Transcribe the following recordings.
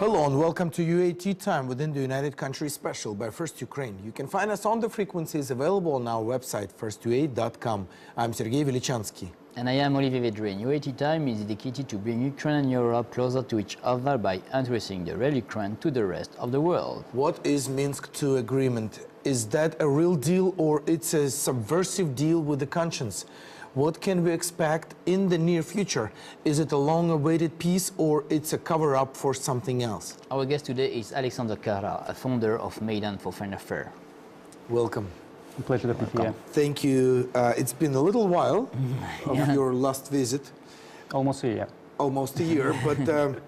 Hello and welcome to UAT Time within the United Countries Special by First Ukraine. You can find us on the frequencies available on our website, firstuaid.com. I'm Sergey Velichanskiy. And I am Olivier Vedrine. UAT Time is dedicated to bring Ukraine and Europe closer to each other by introducing the real Ukraine to the rest of the world. What is Minsk II agreement? Is that a real deal or it's a subversive deal with the conscience? What can we expect in the near future? Is it a long-awaited peace or it's a cover-up for something else? Our guest today is Aleksandr Khara, a founder of Maidan for Foreign Affairs. Welcome. A pleasure to be here. Thank you. It's been a little while of your last visit. Almost a year. Almost a year, but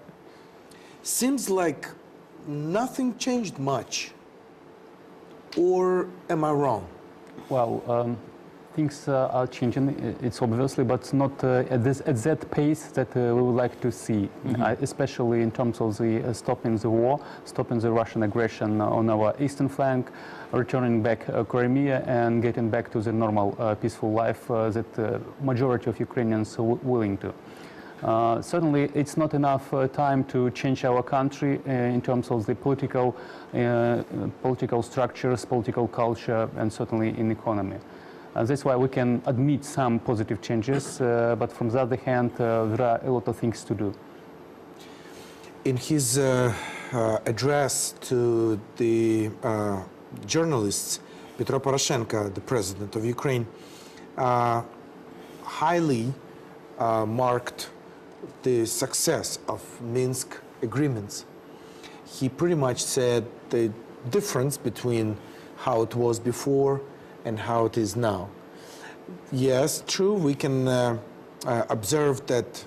seems like nothing changed much. Or am I wrong? Well, things are changing, it's obviously, but not at that pace that we would like to see, especially in terms of the stopping the war, stopping the Russian aggression on our eastern flank, returning back Crimea and getting back to the normal peaceful life that majority of Ukrainians are willing to. Certainly, it's not enough time to change our country in terms of the political structures, political culture, and certainly in economy. That's why we can admit some positive changes, but from the other hand, there are a lot of things to do. In his address to the journalists, Petro Poroshenko, the president of Ukraine, highly marked the success of Minsk agreements. He pretty much said the difference between how it was before and how it is now. Yes, true, we can observe that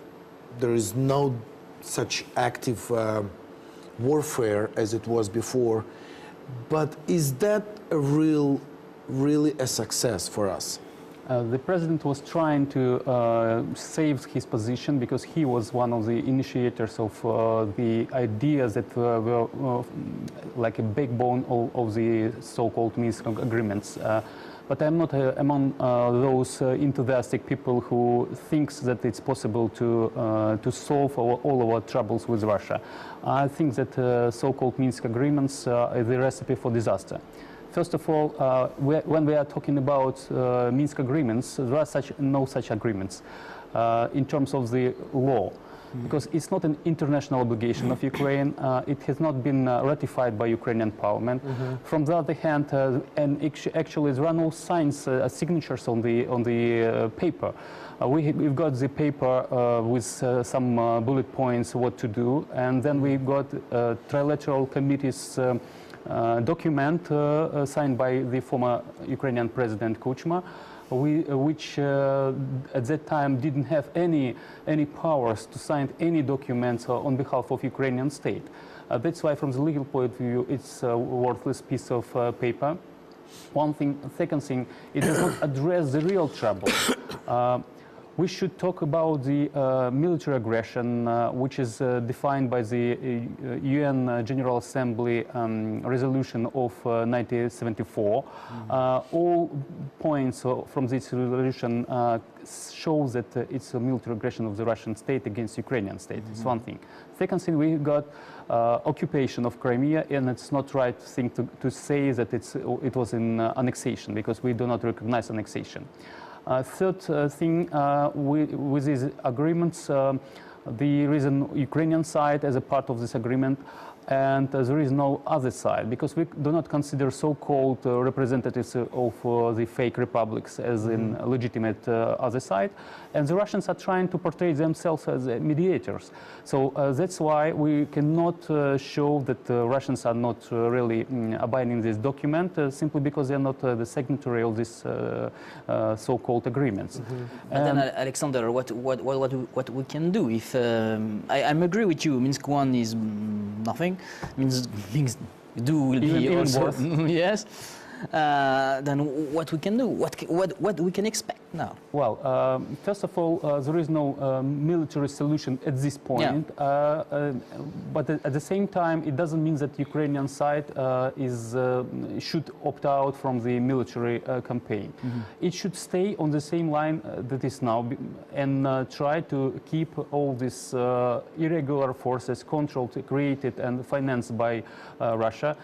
there is no such active warfare as it was before, but is that really a success for us? The president was trying to save his position because he was one of the initiators of the ideas that were like a backbone of the so-called Minsk agreements. But I'm not among those enthusiastic people who thinks that it's possible to solve all our troubles with Russia. I think that so-called Minsk agreements are the recipe for disaster. First of all, when we are talking about Minsk agreements, there are no such agreements in terms of the law, because it's not an international obligation of Ukraine. It has not been ratified by Ukrainian parliament. From the other hand, and actually there are no signs, signatures on the paper. We've got the paper with some bullet points what to do, and then we've got trilateral committees document signed by the former Ukrainian President Kuchma, which at that time didn't have any powers to sign any documents on behalf of Ukrainian state. That's why from the legal point of view it's a worthless piece of paper. One thing. Second thing, it does not address the real trouble. We should talk about the military aggression, which is defined by the UN General Assembly resolution of 1974. All points from this resolution show that it's a military aggression of the Russian state against Ukrainian state. It's one thing. Second thing, we got occupation of Crimea, and it's not right thing to say that it was an annexation, because we do not recognize annexation. Third thing, with these agreements, there is an Ukrainian side as a part of this agreement, and there is no other side, because we do not consider so-called representatives of the fake republics as in legitimate other side, and the Russians are trying to portray themselves as mediators. So that's why we cannot show that Russians are not really abiding this document, simply because they are not the signatory of this so-called agreements. But then, Alexander, what we can do if I agree with you, Minsk I is nothing. Minsk II will be even also worse. yes. then what we can do, what we can expect now? Well, first of all, there is no military solution at this point. But at the same time, it doesn't mean that Ukrainian side should opt out from the military campaign. It should stay on the same line that is now and try to keep all these irregular forces controlled, created, and financed by Russia.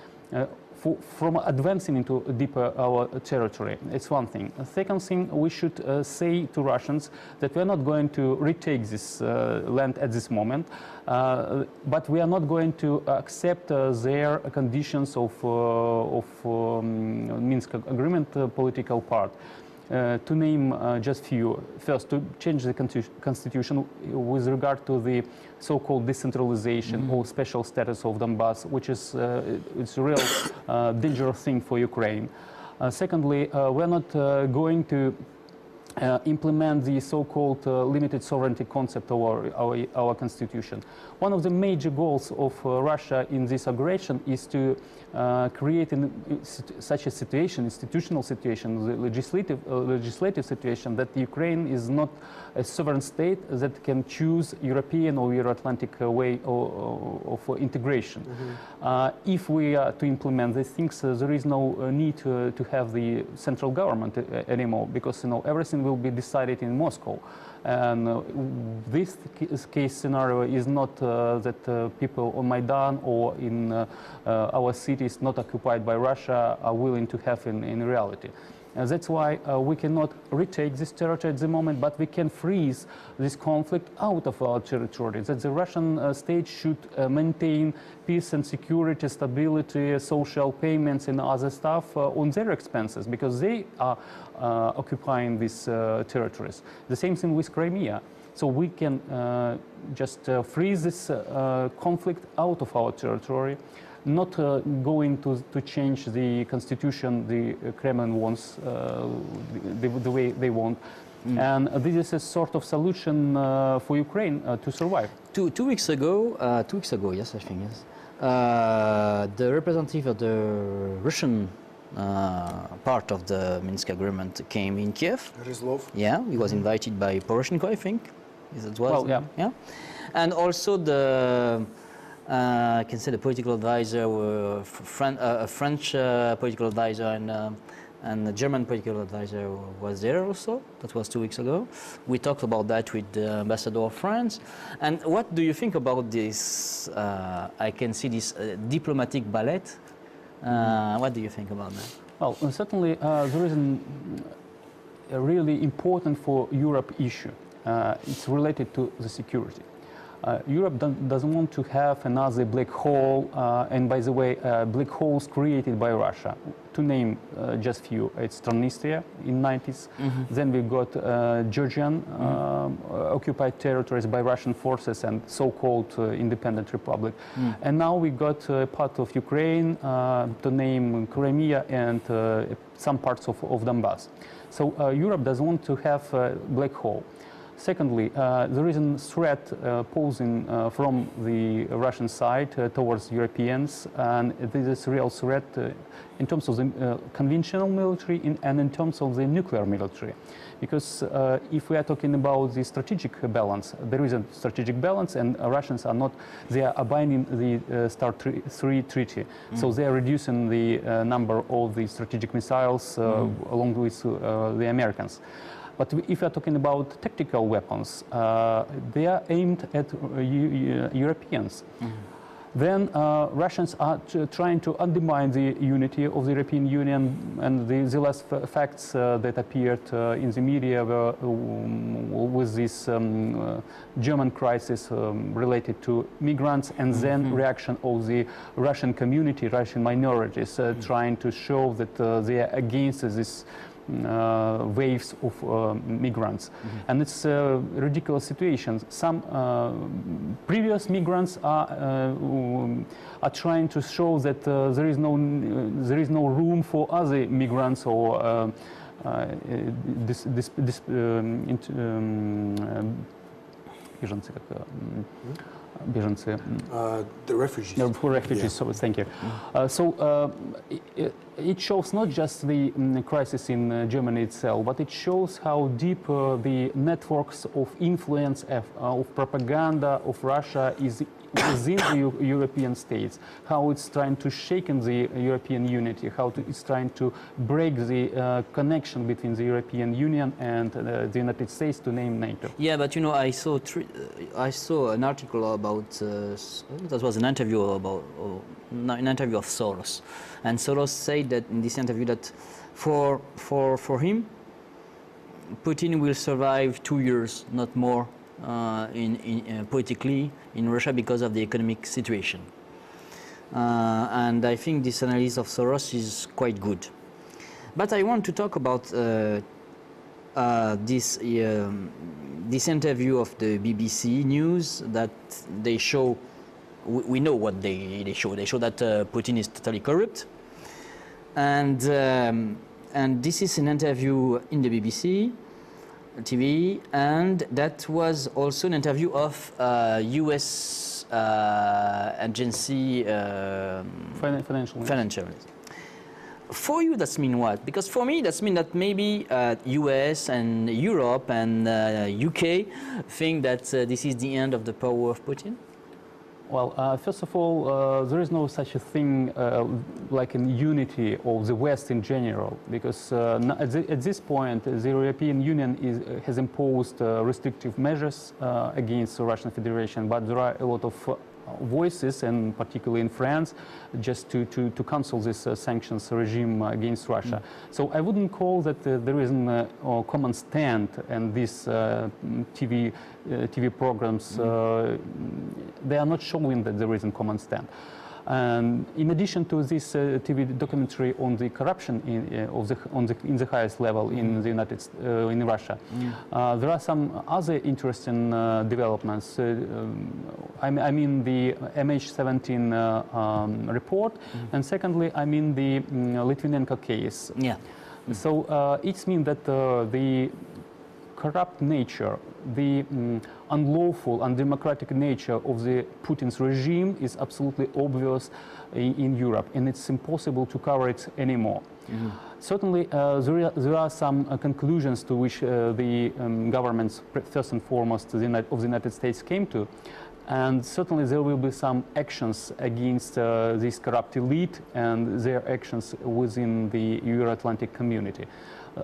From advancing into deeper our territory. It's one thing. The second thing, we should say to Russians that we're not going to retake this land at this moment, but we are not going to accept their conditions of Minsk agreement political part. To name just few. First, to change the constitution with regard to the so-called decentralization or special status of Donbass, which is it's a real dangerous thing for Ukraine. Secondly, we're not going to implement the so-called limited sovereignty concept of our constitution. One of the major goals of Russia in this aggression is to create such a situation, institutional situation, the legislative situation, that Ukraine is not a sovereign state that can choose European or Euro-Atlantic way of integration. If we are to implement these things, there is no need to have the central government anymore, because everything will be decided in Moscow. And this case scenario is not that people on Maidan or in our cities not occupied by Russia are willing to have in reality. That's why we cannot retake this territory at the moment, but we can freeze this conflict out of our territory. That the Russian state should maintain peace and security, stability, social payments and other stuff on their expenses, because they are occupying these territories. The same thing with Crimea. So we can just freeze this conflict out of our territory, not going to change the constitution the Kremlin wants, the way they want. And this is a sort of solution for Ukraine to survive. Two weeks ago, yes, I think, yes, the representative of the Russian part of the Minsk agreement came in Kiev. Rizlov. Yeah, he was invited by Poroshenko, I think. Is that what? Well, yeah. And also the I can say the political advisor, a French political advisor and a German political advisor was there also. That was 2 weeks ago. We talked about that with the ambassador of France. And what do you think about this? I can see this diplomatic ballet. What do you think about that? Well, certainly there is a really important for Europe issue. It's related to the security. Europe doesn't want to have another black hole, and by the way, black holes created by Russia. To name just few, it's Transnistria in 90s. Then we got Georgian occupied territories by Russian forces and so-called independent republic. And now we got part of Ukraine, to name Crimea and some parts of Donbass. So Europe doesn't want to have a black hole. Secondly, there is a threat posing from the Russian side towards Europeans, and this is a real threat in terms of the conventional military and in terms of the nuclear military. Because if we are talking about the strategic balance, there is a strategic balance, and Russians are not, they are abiding the START 3 treaty. So they are reducing the number of the strategic missiles along with the Americans. But if we are talking about tactical weapons, they are aimed at Europeans. Then Russians are trying to undermine the unity of the European Union, and the last facts that appeared in the media were with this German crisis related to migrants, and then reaction of the Russian community, Russian minorities, trying to show that they are against this waves of migrants. And it's a ridiculous situation. Some previous migrants are trying to show that there is no room for other migrants or Беженцы. The refugees. No, for refugees, Yeah. so thank you. It shows not just the crisis in Germany itself, but it shows how deep the networks of influence of propaganda of Russia is within the European states, how it's trying to shake in the European unity, it's trying to break the connection between the European Union and the United States, to name NATO. Yeah, but you know, I saw an article about that was an interview about an interview of Soros, and Soros said that in this interview that for him, Putin will survive 2 years, not more, politically in Russia because of the economic situation. And I think this analysis of Soros is quite good. But I want to talk about this interview of the BBC News that they show. We know what they show. They show that Putin is totally corrupt, and this is an interview in the BBC TV, and that was also an interview of U.S. agency financial. For you, that's mean what? Because for me, that's mean that maybe U.S. and Europe and UK think that this is the end of the power of Putin. Well, first of all, there is no such a thing like a unity of the West in general, because at this point, the European Union has imposed restrictive measures against the Russian Federation, but there are a lot of voices, and particularly in France, just to cancel this sanctions regime against Russia. So I wouldn't call that there is a common stand, and these TV programs, they are not showing that there is a common stand. In addition to this TV documentary on the corruption in the highest level in the in Russia, there are some other interesting developments. I mean the MH17 report, and secondly, I mean the Litvinenko case. Yeah. So it means that the corrupt nature, the unlawful, undemocratic nature of the Putin's regime is absolutely obvious in Europe, and it's impossible to cover it anymore. Certainly, there are some conclusions to which the governments, first and foremost, of the United States came to, and certainly there will be some actions against this corrupt elite and their actions within the Euro-Atlantic community.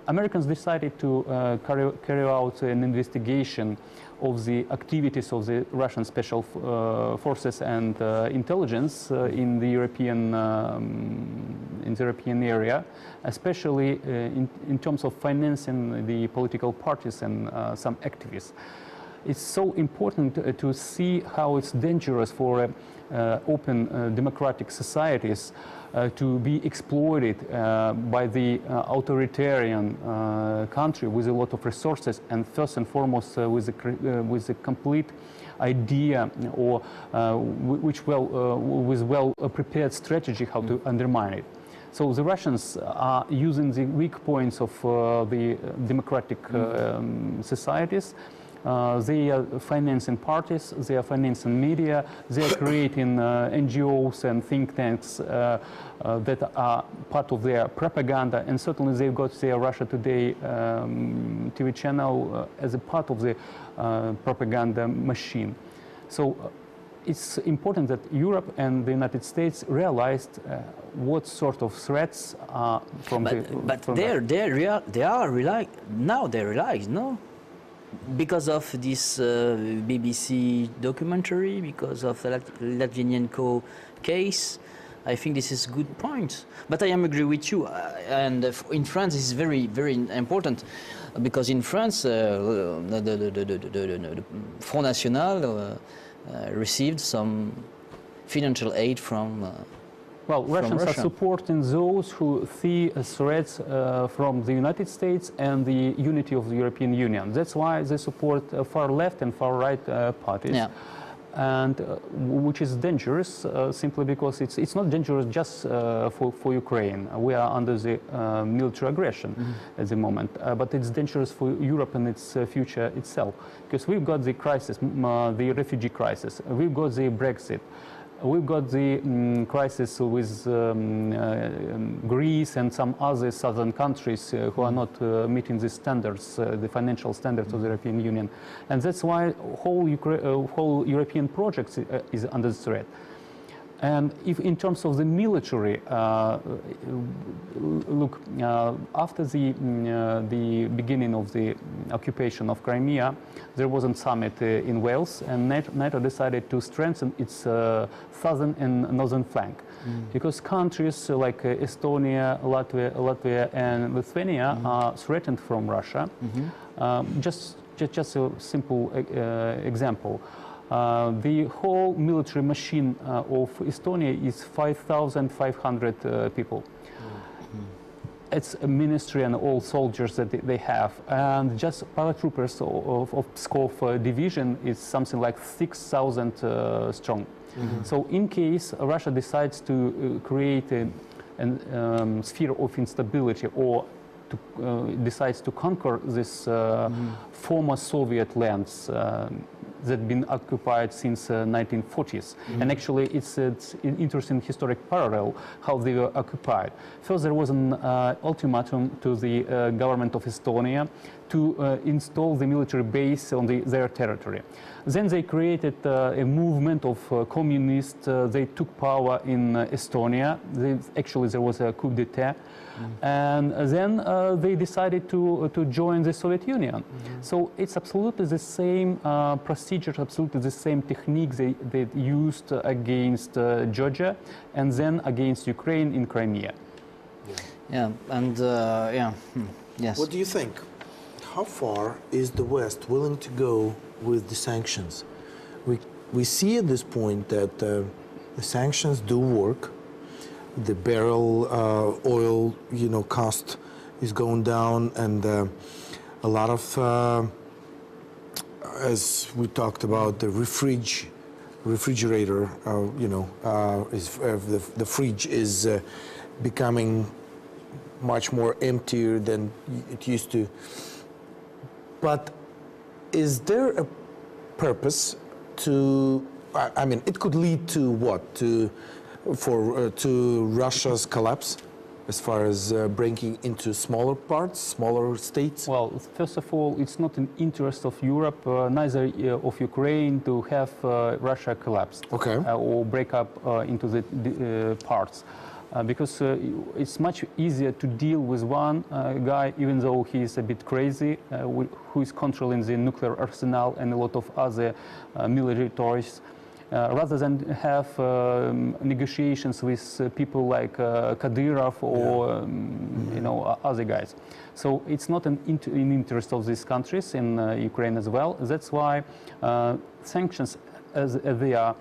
Americans decided to carry out an investigation of the activities of the Russian special forces and intelligence in the European area, especially in terms of financing the political parties and some activists. It's so important to see how it's dangerous for open democratic societies to be exploited by the authoritarian country with a lot of resources, and first and foremost with a complete idea or with well prepared strategy how to undermine it. So the Russians are using the weak points of the democratic societies. They are financing parties, they are financing media, they are creating NGOs and think tanks that are part of their propaganda, and certainly they've got their Russia Today TV channel as a part of the propaganda machine. So it's important that Europe and the United States realized what sort of threats are from now they realize, no? Because of this BBC documentary, because of the Litvinenko case, I think this is a good point. But I am agree with you. And in France, this is very, very important, because in France, the Front National received some financial aid from. Well, Russians are supporting those who see threats from the United States and the unity of the European Union. That's why they support far left and far right parties. Yeah. and which is dangerous simply because it's not dangerous just for Ukraine. We are under the military aggression at the moment, but it's dangerous for Europe and its future itself, because we've got the crisis, the refugee crisis, we've got the Brexit, we've got the crisis with Greece and some other southern countries who are not meeting the standards, the financial standards of the European Union. And that's why whole European project is under threat. And if in terms of the military, look, after the beginning of the occupation of Crimea, there was a summit in Wales, and NATO decided to strengthen its southern and northern flank. Because countries like Estonia, Latvia, and Lithuania are threatened from Russia. Just a simple example. The whole military machine of Estonia is 5,500 people. It's a ministry and all soldiers that they have. And just paratroopers of Pskov division is something like 6,000 strong. So in case Russia decides to create a sphere of instability, or decides to conquer this former Soviet lands that have been occupied since 1940s. And actually it's an interesting historic parallel how they were occupied. First there was an ultimatum to the government of Estonia to install the military base on their territory. Then they created a movement of communists. They took power in Estonia. Actually there was a coup d'etat. And then they decided to join the Soviet Union. So it's absolutely the same procedure, absolutely the same technique they used against Georgia and then against Ukraine in Crimea. Yeah, and yes. What do you think? How far is the West willing to go with the sanctions? We see at this point that the sanctions do work. The barrel oil, cost is going down, and a lot of, as we talked about, the refrigerator, the fridge is becoming much more emptier than it used to. But is there a purpose to? I mean, it could lead to what? To Russia's collapse, as far as breaking into smaller parts, smaller states? Well, first of all, it's not in interest of Europe, neither of Ukraine, to have Russia collapsed or break up into the parts. Because it's much easier to deal with one guy, even though he is a bit crazy, who is controlling the nuclear arsenal and a lot of other military toys, rather than have negotiations with people like Kadyrov or other guys. So it's not in interest of these countries, in Ukraine as well. That's why sanctions, as they are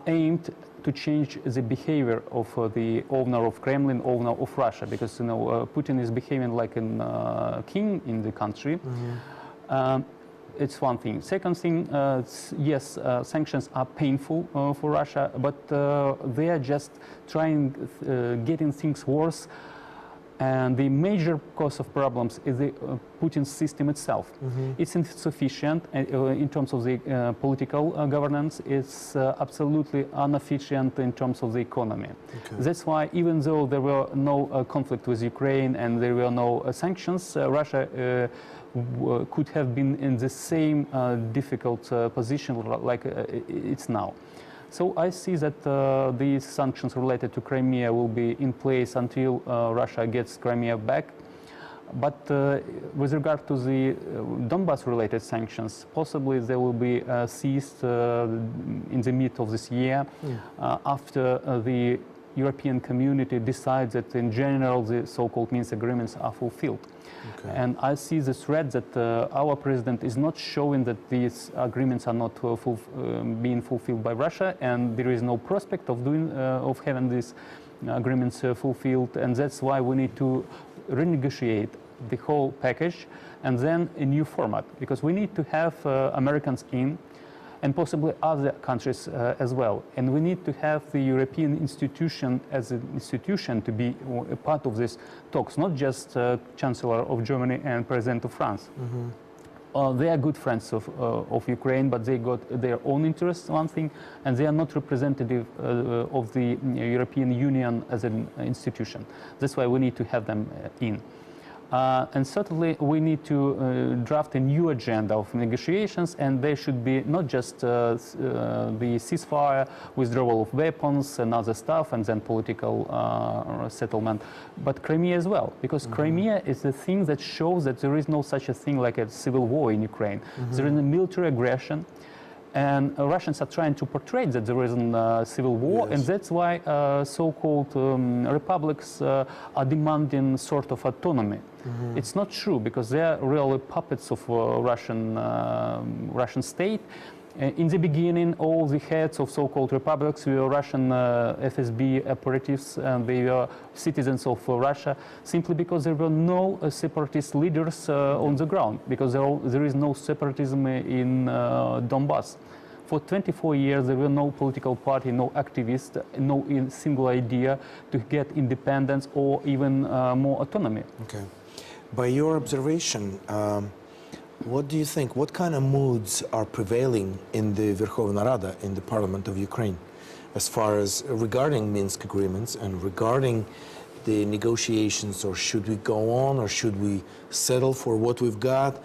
aimed to change the behavior of the owner of Kremlin, owner of Russia, because Putin is behaving like a king in the country. It's one thing. Second thing, yes, sanctions are painful for Russia, but they are just getting things worse. And the major cause of problems is the Putin system itself. It's insufficient in terms of the political governance. It's absolutely inefficient in terms of the economy. That's why, even though there were no conflict with Ukraine and there were no sanctions, Russia could have been in the same difficult position like it's now. So I see that these sanctions related to Crimea will be in place until Russia gets Crimea back. But with regard to the Donbass-related sanctions, possibly they will be ceased in the mid of this year after the European community decides that in general the so-called Minsk agreements are fulfilled. And I see the threat that our president is not showing that these agreements are not being fulfilled by Russia, and there is no prospect of having these agreements fulfilled, and that's why we need to renegotiate the whole package and then a new format, because we need to have Americans in. and possibly other countries as well. And we need to have the European institution as an institution to be a part of these talks, not just Chancellor of Germany and President of France. They are good friends of Ukraine, but they got their own interests, one thing, and they are not representative of the European Union as an institution. That's why we need to have them in. And certainly we need to draft a new agenda of negotiations, and they should be not just the ceasefire, withdrawal of weapons and other stuff, and then political settlement, but Crimea as well, because Crimea is the thing that shows that there is no such a thing like a civil war in Ukraine. There is a military aggression, and Russians are trying to portray that there is a civil war, and that's why so-called republics are demanding sort of autonomy. It's not true, because they are really puppets of Russian state. In the beginning, all the heads of so-called republics were Russian FSB operatives, and they were citizens of Russia, simply because there were no separatist leaders on the ground, because there is no separatism in Donbass. For 24 years, there were no political party, no activist, no single idea to get independence or even more autonomy. Okay. By your observation, what do you think? What kind of moods are prevailing in the Verkhovna Rada, in the Parliament of Ukraine, as far as regarding Minsk agreements and regarding the negotiations, or should we go on, or should we settle for what we've got?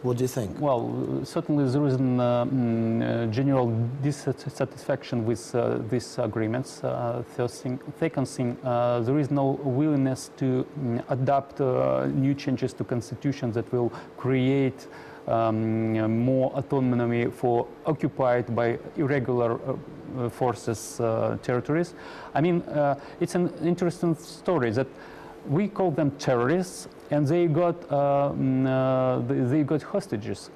What do you think? Well, certainly there is a general dissatisfaction with these agreements. First thing. Second thing, there is no willingness to adapt new changes to constitution that will create more autonomy for occupied by irregular forces territories. I mean, it's an interesting story that we call them terrorists, and they got hostages,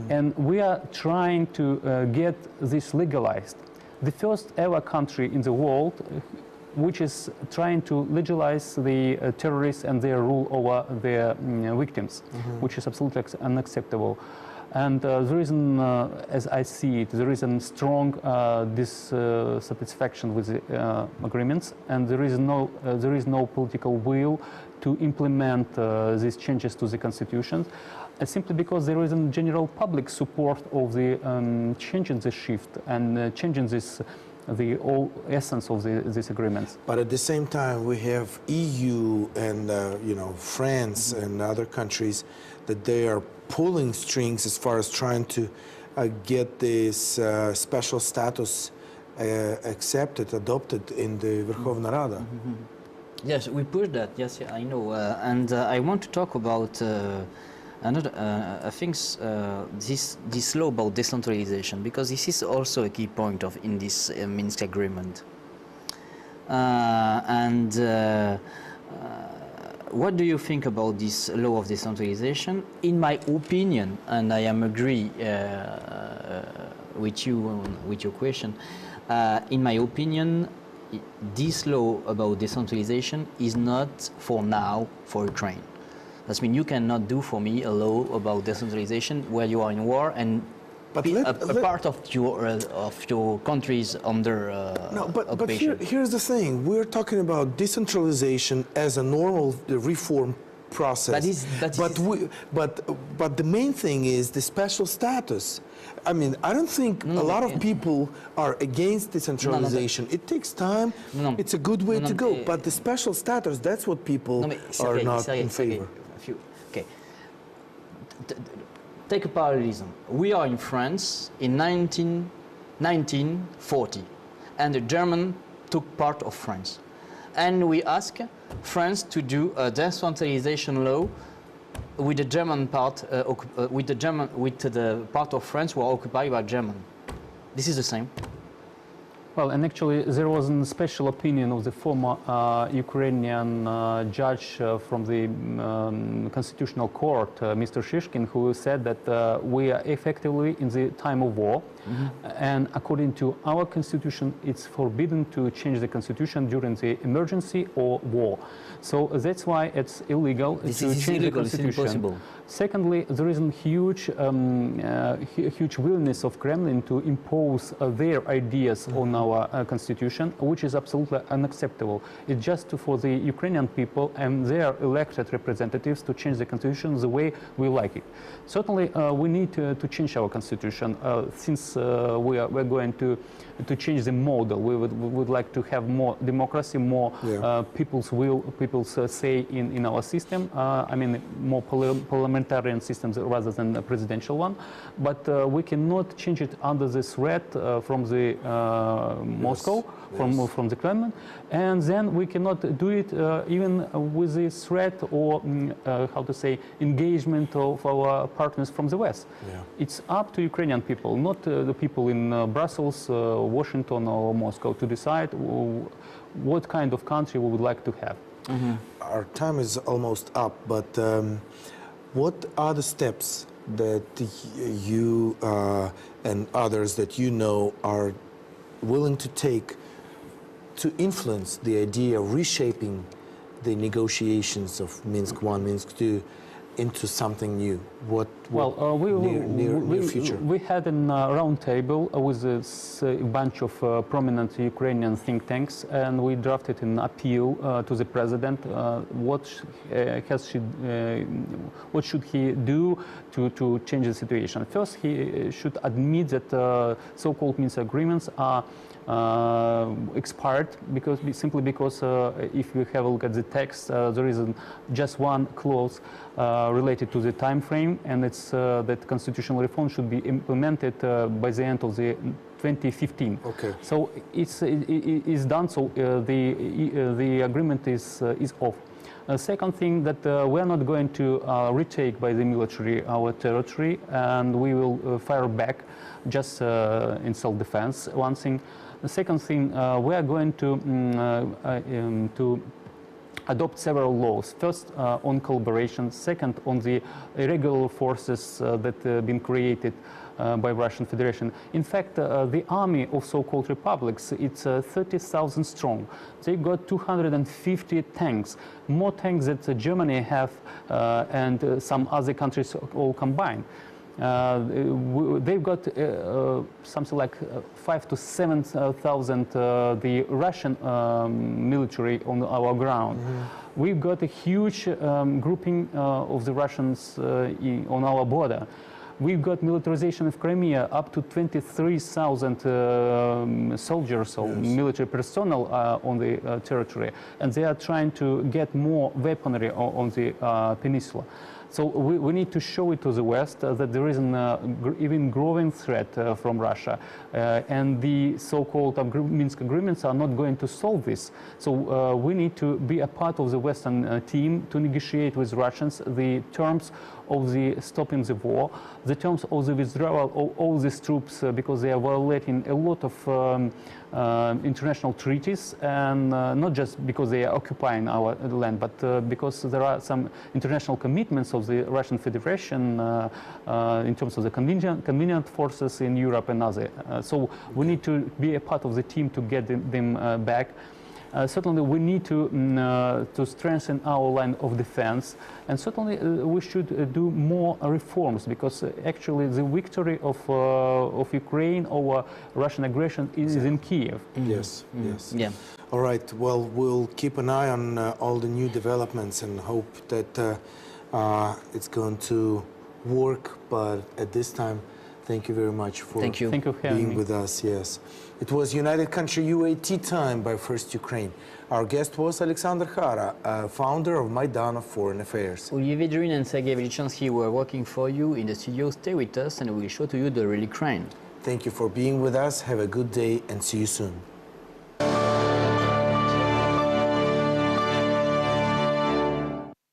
and we are trying to get this legalized. The first ever country in the world which is trying to legalize the terrorists and their rule over their victims, which is absolutely unacceptable. And there is, as I see it, there is a strong dissatisfaction with the agreements, and there is no political will to implement these changes to the constitution, simply because there is a general public support of the changing the shift and changing this, the whole essence of these agreements. But at the same time, we have EU and France and other countries that they are pulling strings as far as trying to get this special status adopted in the Verkhovna Rada. Yes, we pushed that. Yes, yeah, I know. And I want to talk about another things. This law about decentralization, because this is also a key point in this Minsk agreement. What do you think about this law of decentralization? In my opinion, and I am agree with you with your question. In my opinion, this law about decentralization is not for now for Ukraine. That means you cannot do for me a law about decentralization where you are in war and a part of your countries under occupation. But here's the thing: we're talking about decentralization as a normal reform process. But the main thing is the special status. I mean, I don't think a lot of people are against decentralization. It takes time. It's a good way to go. But the special status, that's what people are not in favor. Okay. Take a parallelism. We are in France in 1940, and the German took part of France. And we ask France to do a decentralization law with the German part, with the part of France who are occupied by German. This is the same. Well, and actually there was a special opinion of the former Ukrainian judge from the Constitutional Court, Mr. Shishkin, who said that we are effectively in the time of war, And according to our constitution, it's forbidden to change the constitution during the emergency or war. So that's why it's illegal to change illegal, the constitution. it's impossible. Secondly, there is a huge willingness of Kremlin to impose their ideas on our constitution, which is absolutely unacceptable. It's just for the Ukrainian people and their elected representatives to change the constitution the way we like it. Certainly, we need to change our constitution since we're going to change the model. We would like to have more democracy, more people's will, people's say in our system. I mean, more parliamentarian systems rather than a presidential one. But we cannot change it under the threat from the Moscow, from the Kremlin, and then we cannot do it even with the threat or how to say engagement of our partners from the West. It's up to Ukrainian people, not the people in Brussels, Washington or Moscow to decide what kind of country we would like to have. Our time is almost up, but what are the steps that you and others that you know are willing to take to influence the idea of reshaping the negotiations of Minsk I, Minsk II into something new? What near future? We had a round table with a bunch of prominent Ukrainian think tanks, and we drafted an appeal to the president. What should he do to change the situation? First, he should admit that so-called Minsk agreements are expired simply because if you have a look at the text, there is just one clause related to the time frame, and it's that constitutional reform should be implemented by the end of the 2015. Okay. So it's done. So the agreement is off. Second thing that we are not going to retake by the military our territory, and we will fire back just in self-defense. One thing. The second thing, we are going to adopt several laws. First, on collaboration. Second, on the irregular forces that have been created by Russian Federation. In fact, the army of so-called republics, it's 30,000 strong. They got 250 tanks, more tanks that Germany have and some other countries all combined. They've got something like 5,000 to 7,000 the Russian military on our ground. We've got a huge grouping of the Russians on our border. We've got militarization of Crimea up to 23,000 soldiers or military personnel on the territory, and they are trying to get more weaponry on the peninsula. So we need to show it to the West that there is an even growing threat from Russia, and the so-called Minsk agreements are not going to solve this. So we need to be a part of the Western team to negotiate with Russians the terms of the stopping the war, the terms of the withdrawal of all these troops because they are violating a lot of international treaties, and not just because they are occupying our land, but because there are some international commitments of the Russian Federation in terms of the convenient forces in Europe and other. So we need to be a part of the team to get them back. Certainly, we need to strengthen our line of defense, and certainly we should do more reforms because actually the victory of Ukraine over Russian aggression is in Kiev. Yes, yes. Yeah. All right. Well, we'll keep an eye on all the new developments and hope that it's going to work. But at this time, thank you very much for being with us. Yes. It was United Country UAT time by First Ukraine. Our guest was Aleksandr Khara, founder of Maidan of Foreign Affairs. Olivier Vedrine and Sergey Velichanskiy were working for you in the studio. Stay with us and we'll show to you the real Ukraine. Thank you for being with us. Have a good day and see you soon.